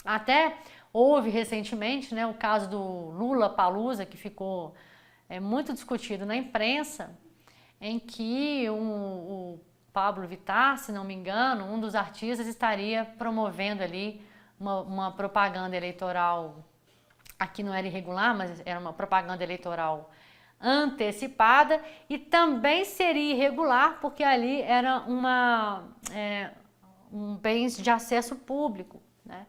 Até houve recentemente, né, o caso do Lula Palusa, que ficou muito discutido na imprensa, em que o Pablo Vittar, se não me engano, um dos artistas estaria promovendo ali uma propaganda eleitoral, aqui não era irregular, mas era uma propaganda eleitoral antecipada, e também seria irregular porque ali era um bens de acesso público, né?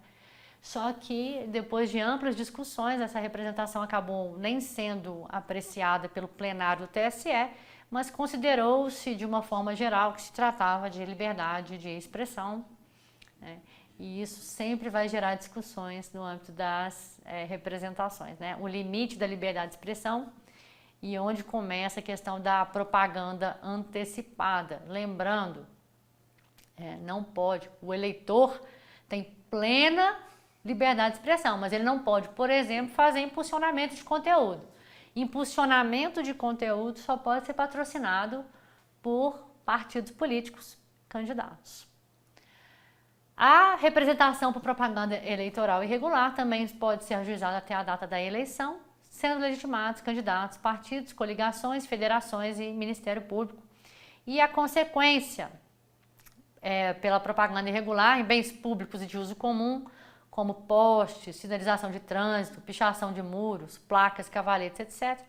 Só que depois de amplas discussões, essa representação acabou nem sendo apreciada pelo plenário do TSE, mas considerou-se de uma forma geral que se tratava de liberdade de expressão, né? E isso sempre vai gerar discussões no âmbito das representações, né? O limite da liberdade de expressão e onde começa a questão da propaganda antecipada. Lembrando, não pode, o eleitor tem plena liberdade de expressão, mas ele não pode, por exemplo, fazer impulsionamento de conteúdo. Impulsionamento de conteúdo só pode ser patrocinado por partidos políticos candidatos. A representação por propaganda eleitoral irregular também pode ser ajuizada até a data da eleição, sendo legitimados candidatos, partidos, coligações, federações e Ministério Público. E a consequência pela propaganda irregular em bens públicos e de uso comum, como postes, sinalização de trânsito, pichação de muros, placas, cavaletes, etc.,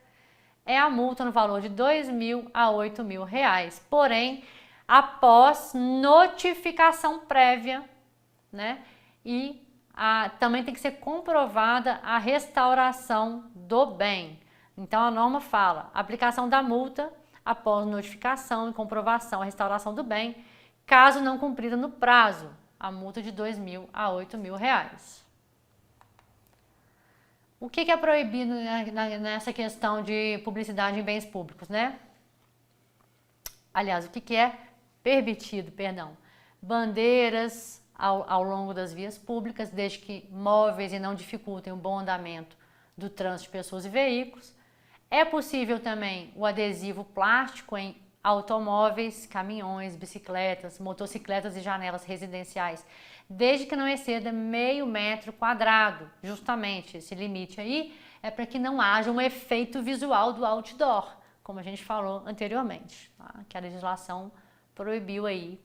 é a multa no valor de R$ 2.000 a R$ 8.000, porém, após notificação prévia, né? E também tem que ser comprovada a restauração do bem. Então, a norma fala, aplicação da multa após notificação e comprovação a restauração do bem, caso não cumprida no prazo, a multa de R$ 2.000 a R$ 8.000. O que é proibido nessa questão de publicidade em bens públicos, né? Aliás, o que é permitido, perdão? Bandeiras ao longo das vias públicas, desde que móveis e não dificultem o bom andamento do trânsito de pessoas e veículos. É possível também o adesivo plástico em automóveis, caminhões, bicicletas, motocicletas e janelas residenciais, desde que não exceda meio metro quadrado. Justamente esse limite aí é para que não haja um efeito visual do outdoor, como a gente falou anteriormente, tá? Que a legislação proibiu aí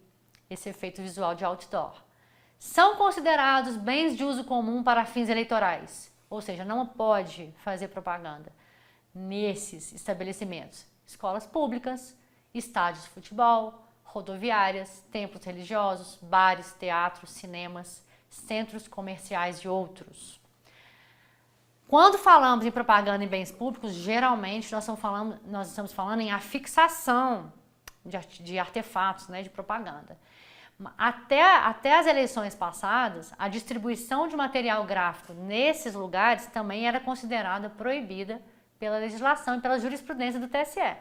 esse efeito visual de outdoor. São considerados bens de uso comum para fins eleitorais, ou seja, não pode fazer propaganda nesses estabelecimentos. Escolas públicas, estádios de futebol, rodoviárias, templos religiosos, bares, teatros, cinemas, centros comerciais e outros. Quando falamos em propaganda em bens públicos, geralmente nós estamos falando em afixação de artefatos, né, de propaganda. Até as eleições passadas, a distribuição de material gráfico nesses lugares também era considerada proibida pela legislação e pela jurisprudência do TSE.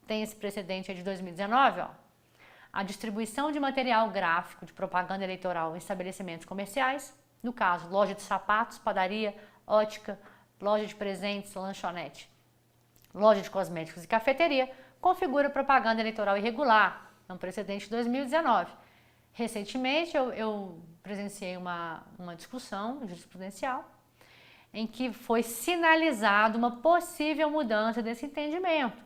Tem esse precedente aí de 2019, ó. A distribuição de material gráfico de propaganda eleitoral em estabelecimentos comerciais, no caso, loja de sapatos, padaria, ótica, loja de presentes, lanchonete, loja de cosméticos e cafeteria, configura propaganda eleitoral irregular, é um precedente de 2019. Recentemente, eu presenciei uma discussão jurisprudencial em que foi sinalizada uma possível mudança desse entendimento,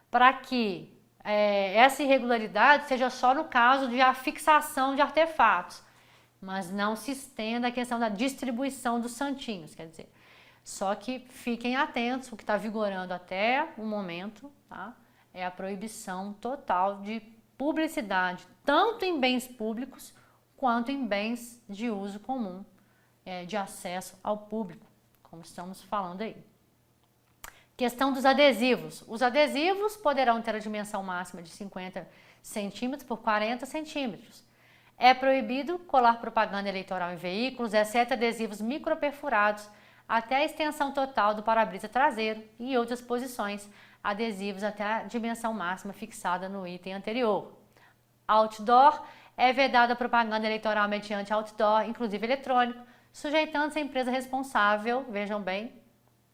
para que essa irregularidade seja só no caso de afixação de artefatos, mas não se estenda a questão da distribuição dos santinhos, quer dizer, só que fiquem atentos, o que está vigorando até o momento, tá? É a proibição total de publicidade, tanto em bens públicos quanto em bens de uso comum, de acesso ao público, como estamos falando aí. Questão dos adesivos. Os adesivos poderão ter a dimensão máxima de 50 centímetros por 40 centímetros. É proibido colar propaganda eleitoral em veículos, exceto adesivos microperfurados, até a extensão total do para-brisa traseiro e outras posições, adesivos até a dimensão máxima fixada no item anterior. Outdoor, é vedada a propaganda eleitoral mediante outdoor, inclusive eletrônico, sujeitando-se à empresa responsável, vejam bem,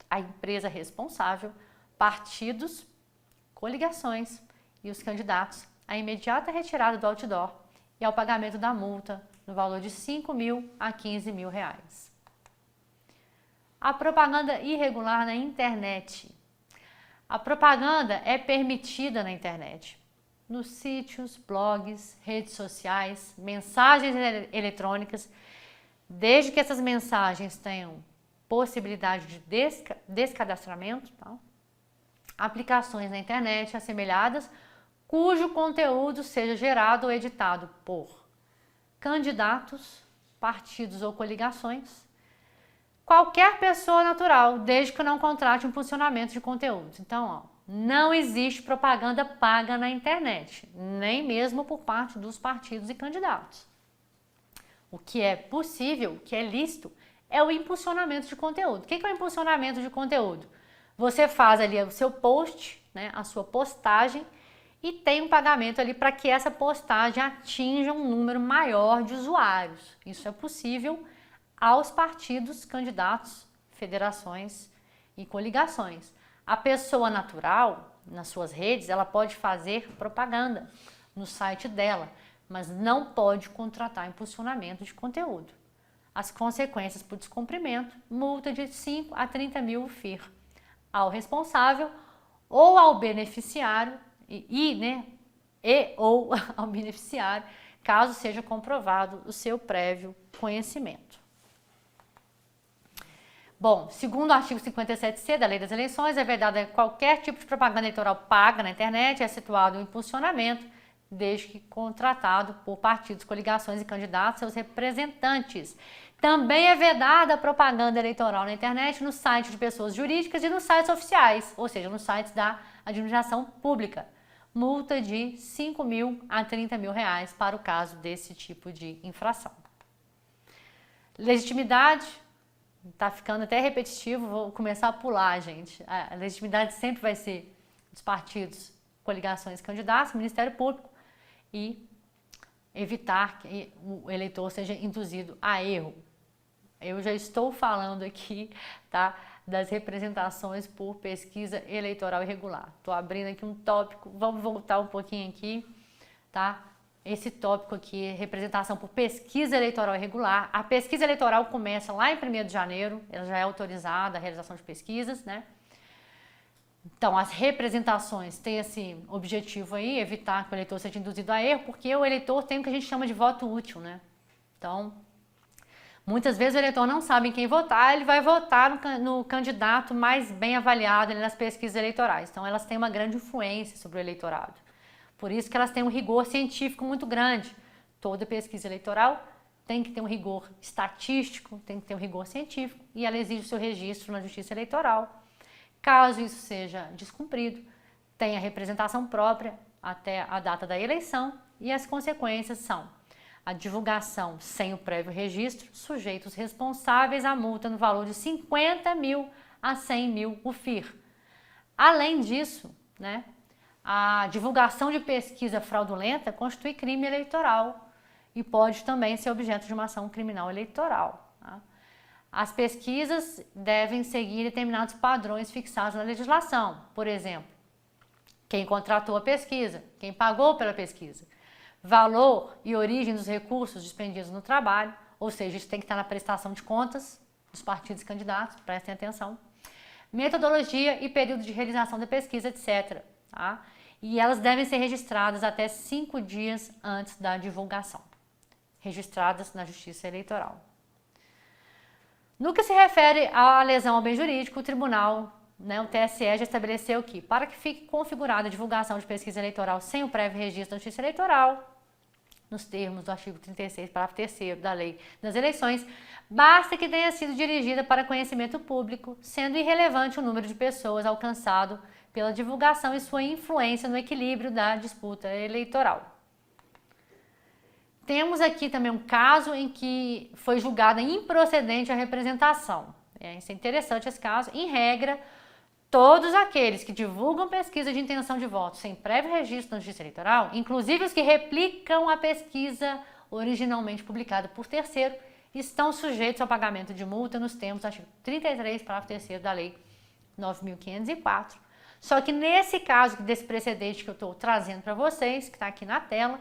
a empresa responsável, partidos, coligações e os candidatos à imediata retirada do outdoor e ao pagamento da multa no valor de R$5.000 a R$15.000. A propaganda irregular na internet. A propaganda é permitida na internet, nos sítios, blogs, redes sociais, mensagens eletrônicas, desde que essas mensagens tenham possibilidade de descadastramento, tá? Aplicações na internet assemelhadas, cujo conteúdo seja gerado ou editado por candidatos, partidos ou coligações, qualquer pessoa natural, desde que não contrate um funcionamento de conteúdo. Então, ó, não existe propaganda paga na internet, nem mesmo por parte dos partidos e candidatos. O que é possível, o que é lícito, é o impulsionamento de conteúdo. O que é o impulsionamento de conteúdo? Você faz ali o seu post, né, a sua postagem, e tem um pagamento ali para que essa postagem atinja um número maior de usuários. Isso é possível aos partidos, candidatos, federações e coligações. A pessoa natural, nas suas redes, ela pode fazer propaganda no site dela, mas não pode contratar impulsionamento de conteúdo. As consequências por descumprimento, multa de 5 a 30 mil FIR ao responsável ou ao beneficiário ou ao beneficiário, caso seja comprovado o seu prévio conhecimento. Bom, segundo o artigo 57C da Lei das Eleições, é vedada qualquer tipo de propaganda eleitoral paga na internet, é situado o impulsionamento, desde que contratado por partidos, coligações e candidatos, seus representantes. Também é vedada a propaganda eleitoral na internet no site de pessoas jurídicas e nos sites oficiais, ou seja, nos sites da administração pública. Multa de 5 mil a 30 mil reais para o caso desse tipo de infração. Legitimidade, tá ficando até repetitivo, vou começar a pular, gente. A legitimidade sempre vai ser dos partidos, coligações e candidatos, Ministério Público, e evitar que o eleitor seja induzido a erro. Eu já estou falando aqui, tá, das representações por pesquisa eleitoral irregular. Estou abrindo aqui um tópico, vamos voltar um pouquinho aqui, tá? Esse tópico aqui, representação por pesquisa eleitoral irregular. A pesquisa eleitoral começa lá em 1º de janeiro, ela já é autorizada a realização de pesquisas, né? Então, as representações têm esse objetivo aí, evitar que o eleitor seja induzido a erro, porque o eleitor tem o que a gente chama de voto útil, né? Então, muitas vezes o eleitor não sabe em quem votar, ele vai votar no candidato mais bem avaliado nas pesquisas eleitorais. Então, elas têm uma grande influência sobre o eleitorado. Por isso que elas têm um rigor científico muito grande. Toda pesquisa eleitoral tem que ter um rigor estatístico, tem que ter um rigor científico, e ela exige o seu registro na Justiça Eleitoral. Caso isso seja descumprido, tem a representação própria até a data da eleição, e as consequências são a divulgação sem o prévio registro, sujeitos responsáveis à multa no valor de 50 mil a 100 mil UFIR. Além disso, né, a divulgação de pesquisa fraudulenta constitui crime eleitoral e pode também ser objeto de uma ação criminal eleitoral. Tá? As pesquisas devem seguir determinados padrões fixados na legislação. Por exemplo, quem contratou a pesquisa, quem pagou pela pesquisa, valor e origem dos recursos dispendidos no trabalho, ou seja, isso tem que estar na prestação de contas dos partidos e candidatos, prestem atenção, metodologia e período de realização da pesquisa, etc. Tá? E elas devem ser registradas até 5 dias antes da divulgação, registradas na Justiça Eleitoral. No que se refere à lesão ao bem jurídico, o tribunal, o TSE, já estabeleceu que, para que fique configurada a divulgação de pesquisa eleitoral sem o prévio registro da Justiça Eleitoral, nos termos do artigo 36, parágrafo 3º da Lei das Eleições, basta que tenha sido dirigida para conhecimento público, sendo irrelevante o número de pessoas alcançado pela divulgação e sua influência no equilíbrio da disputa eleitoral. Temos aqui também um caso em que foi julgada improcedente a representação. Isso é interessante esse caso. Em regra, todos aqueles que divulgam pesquisa de intenção de voto sem prévio registro na Justiça Eleitoral, inclusive os que replicam a pesquisa originalmente publicada por terceiro, estão sujeitos ao pagamento de multa nos termos do artigo 33, parágrafo 3º da Lei 9.504. Só que nesse caso, desse precedente que eu estou trazendo para vocês, que está aqui na tela,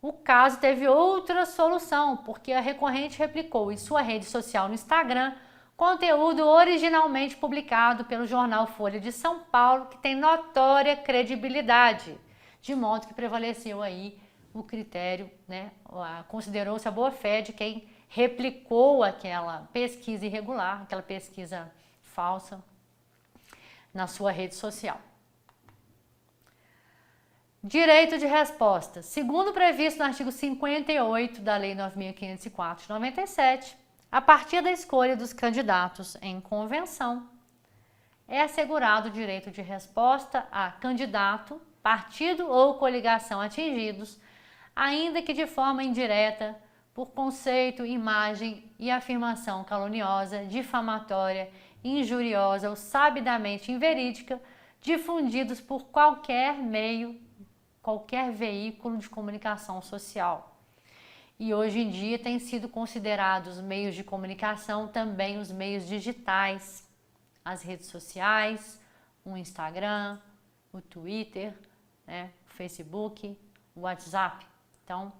o caso teve outra solução, porque a recorrente replicou em sua rede social no Instagram conteúdo originalmente publicado pelo jornal Folha de São Paulo, que tem notória credibilidade, de modo que prevaleceu aí o critério, considerou-se a boa-fé de quem replicou aquela pesquisa irregular, aquela pesquisa falsa na sua rede social. Direito de resposta. Segundo previsto no artigo 58 da Lei 9.504 de 97, a partir da escolha dos candidatos em convenção, é assegurado o direito de resposta a candidato, partido ou coligação atingidos, ainda que de forma indireta, por conceito, imagem e afirmação caluniosa, difamatória, injuriosa ou sabidamente inverídica, difundidos por qualquer meio, qualquer veículo de comunicação social. E hoje em dia têm sido considerados meios de comunicação também os meios digitais, as redes sociais, o Instagram, o Twitter, o Facebook, o WhatsApp. Então,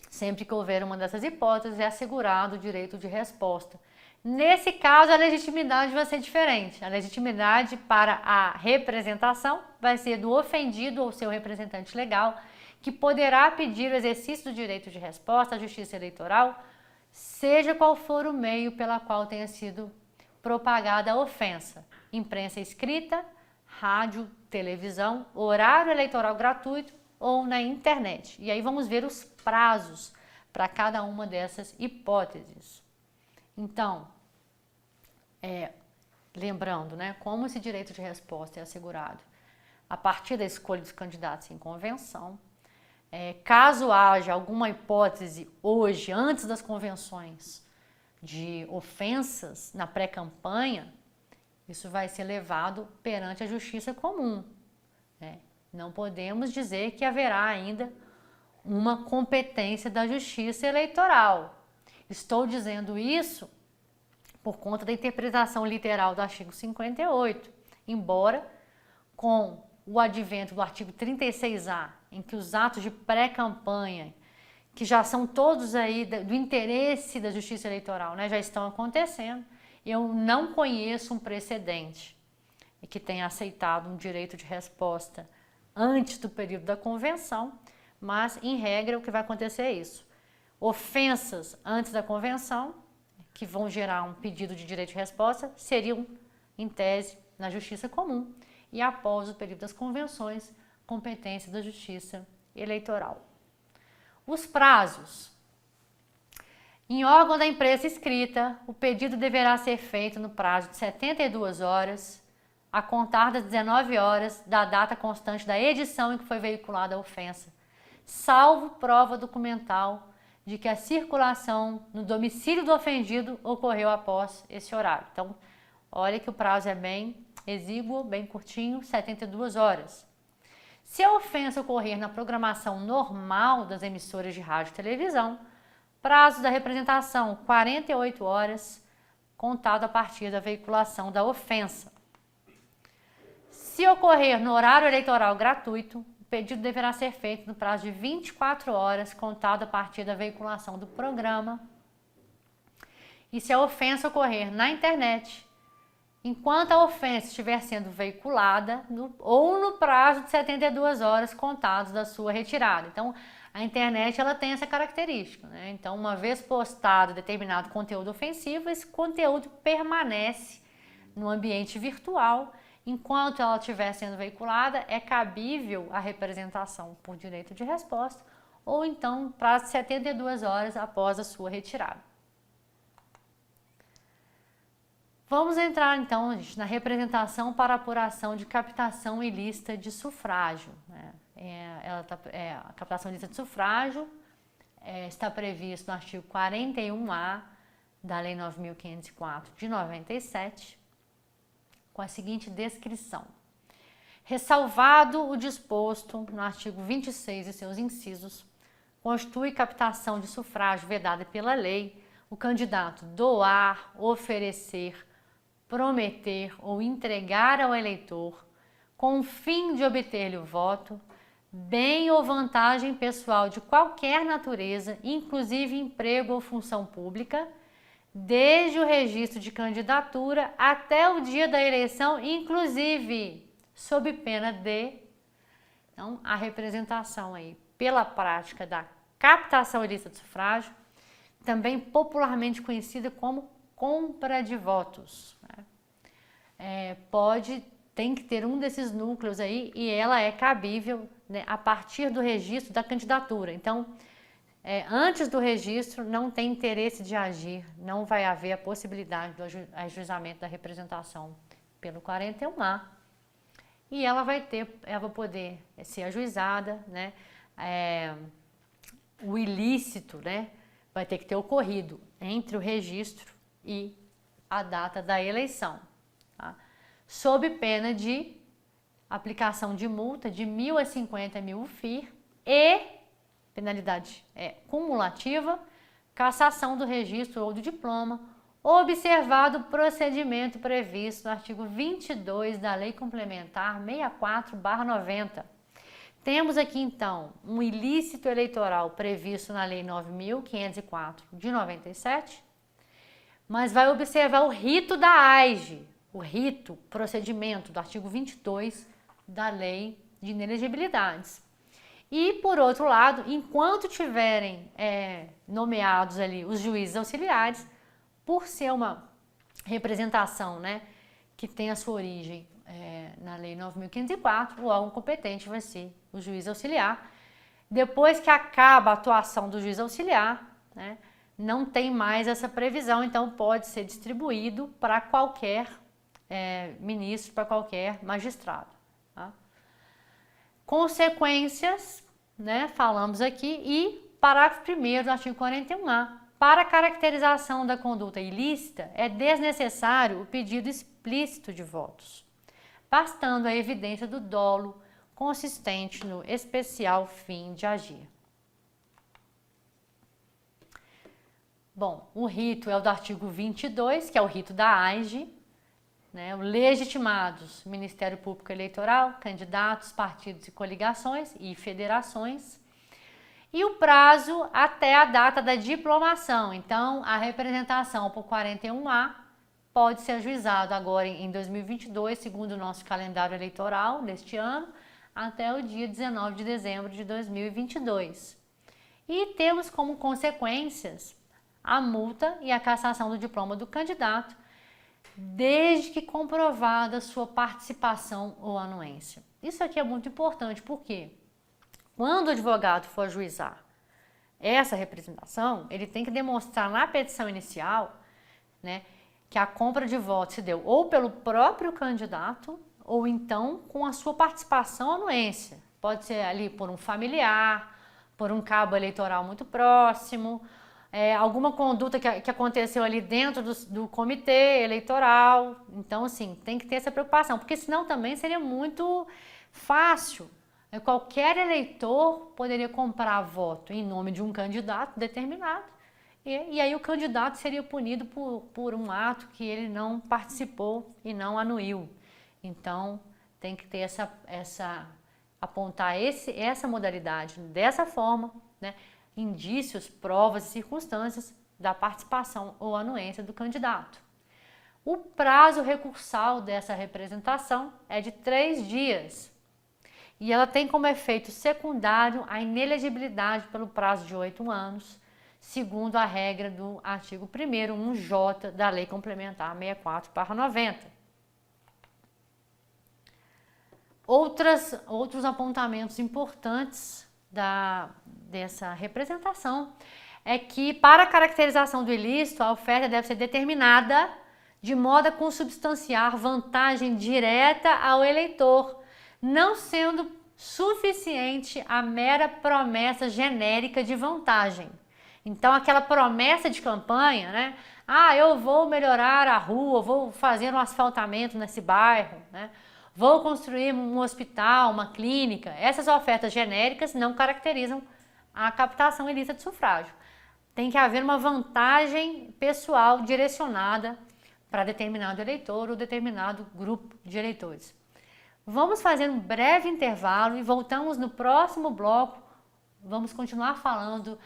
sempre que houver uma dessas hipóteses, é assegurado o direito de resposta. Nesse caso, a legitimidade vai ser diferente. A legitimidade para a representação vai ser do ofendido ou seu representante legal, que poderá pedir o exercício do direito de resposta à Justiça Eleitoral, seja qual for o meio pela qual tenha sido propagada a ofensa. Imprensa escrita, rádio, televisão, horário eleitoral gratuito ou na internet. E aí vamos ver os prazos para cada uma dessas hipóteses. Então, lembrando, como esse direito de resposta é assegurado a partir da escolha dos candidatos em convenção, caso haja alguma hipótese hoje, antes das convenções, de ofensas na pré-campanha, isso vai ser levado perante a justiça comum. Não podemos dizer que haverá ainda uma competência da Justiça Eleitoral. Estou dizendo isso por conta da interpretação literal do artigo 58, embora com o advento do artigo 36A, em que os atos de pré-campanha, que já são todos aí do interesse da Justiça Eleitoral, já estão acontecendo, eu não conheço um precedente e que tenha aceitado um direito de resposta antes do período da convenção, mas, em regra, o que vai acontecer é isso. Ofensas antes da convenção, que vão gerar um pedido de direito de resposta, seriam, em tese, na justiça comum, e após o período das convenções, competência da justiça eleitoral. Os prazos. Em órgão da imprensa escrita, o pedido deverá ser feito no prazo de 72 horas, a contar das 19 horas da data constante da edição em que foi veiculada a ofensa, salvo prova documental de que a circulação no domicílio do ofendido ocorreu após esse horário. Então, olha que o prazo é bem exíguo, bem curtinho, 72 horas. Se a ofensa ocorrer na programação normal das emissoras de rádio e televisão, prazo da representação, 48 horas, contado a partir da veiculação da ofensa. Se ocorrer no horário eleitoral gratuito, o pedido deverá ser feito no prazo de 24 horas, contado a partir da veiculação do programa. E se a ofensa ocorrer na internet, enquanto a ofensa estiver sendo veiculada ou no prazo de 72 horas contados da sua retirada. Então, a internet ela tem essa característica, né? Então, uma vez postado determinado conteúdo ofensivo, esse conteúdo permanece no ambiente virtual. Enquanto ela estiver sendo veiculada, é cabível a representação por direito de resposta ou então prazo de 72 horas após a sua retirada. Vamos entrar então, gente, na representação para apuração de captação ilícita de sufrágio, né? A captação ilícita de sufrágio está previsto no artigo 41A da Lei 9.504 de 97, com a seguinte descrição: ressalvado o disposto no artigo 26 e seus incisos, constitui captação de sufrágio vedada pela lei o candidato doar, oferecer, prometer ou entregar ao eleitor, com o fim de obter-lhe o voto, bem ou vantagem pessoal de qualquer natureza, inclusive emprego ou função pública, desde o registro de candidatura até o dia da eleição, inclusive sob pena de, então, a representação aí pela prática da captação ilícita de sufrágio, também popularmente conhecida como compra de votos, né? Tem que ter um desses núcleos aí e ela é cabível, né, a partir do registro da candidatura. Então, antes do registro, não tem interesse de agir, não vai haver a possibilidade do ajuizamento da representação pelo 41A e ela vai poder ser ajuizada, né? O ilícito, né, vai ter que ter ocorrido entre o registro e a data da eleição, tá? Sob pena de aplicação de multa de 1.000 a 50.000 FIR e penalidade cumulativa, cassação do registro ou do diploma, observado o procedimento previsto no artigo 22 da Lei Complementar 64/90. Temos aqui, então, um ilícito eleitoral previsto na Lei 9.504 de 97, mas vai observar o rito da AIGE, o procedimento do artigo 22 da Lei de Inelegibilidades. E, por outro lado, enquanto tiverem nomeados ali os juízes auxiliares, por ser uma representação, né, que tem a sua origem na Lei 9.504, o órgão competente vai ser o juiz auxiliar. Depois que acaba a atuação do juiz auxiliar, né, não tem mais essa previsão, então pode ser distribuído para qualquer ministro, para qualquer magistrado, tá? Consequências, né, falamos aqui, e parágrafo 1º do artigo 41A. Para a caracterização da conduta ilícita, é desnecessário o pedido explícito de votos, bastando a evidência do dolo consistente no especial fim de agir. Bom, o rito é o do artigo 22, que é o rito da AIGE, né, legitimados, Ministério Público Eleitoral, candidatos, partidos e coligações e federações, e o prazo até a data da diplomação. Então, a representação por 41A pode ser ajuizado agora em 2022, segundo o nosso calendário eleitoral deste ano, até o dia 19 de dezembro de 2022. E temos como consequências a multa e a cassação do diploma do candidato, desde que comprovada sua participação ou anuência. Isso aqui é muito importante, porque quando o advogado for ajuizar essa representação, ele tem que demonstrar na petição inicial, né, que a compra de votos se deu ou pelo próprio candidato ou então com a sua participação ou anuência. Pode ser ali por um familiar, por um cabo eleitoral muito próximo, alguma conduta que aconteceu ali dentro do comitê eleitoral. Então, assim, tem que ter essa preocupação, porque senão também seria muito fácil. Qualquer eleitor poderia comprar voto em nome de um candidato determinado e aí o candidato seria punido por um ato que ele não participou e não anuiu. Então, tem que ter apontar essa modalidade dessa forma, né? Indícios, provas e circunstâncias da participação ou anuência do candidato. O prazo recursal dessa representação é de 3 dias e ela tem como efeito secundário a inelegibilidade pelo prazo de 8 anos, segundo a regra do artigo 1º, 1J da Lei Complementar 64/90. Outros apontamentos importantes dessa representação é que, para a caracterização do ilícito, a oferta deve ser determinada de modo a consubstanciar vantagem direta ao eleitor, não sendo suficiente a mera promessa genérica de vantagem. Então, aquela promessa de campanha, né? Eu vou melhorar a rua, vou fazer um asfaltamento nesse bairro, né? Vou construir um hospital, uma clínica. Essas ofertas genéricas não caracterizam a captação ilícita de sufrágio. Tem que haver uma vantagem pessoal direcionada para determinado eleitor ou determinado grupo de eleitores. Vamos fazer um breve intervalo e voltamos no próximo bloco. Vamos continuar falando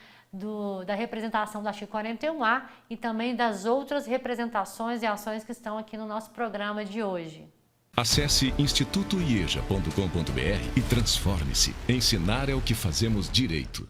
da representação do artigo 41A e também das outras representações e ações que estão aqui no nosso programa de hoje. Acesse institutoieja.com.br e transforme-se. Ensinar é o que fazemos direito.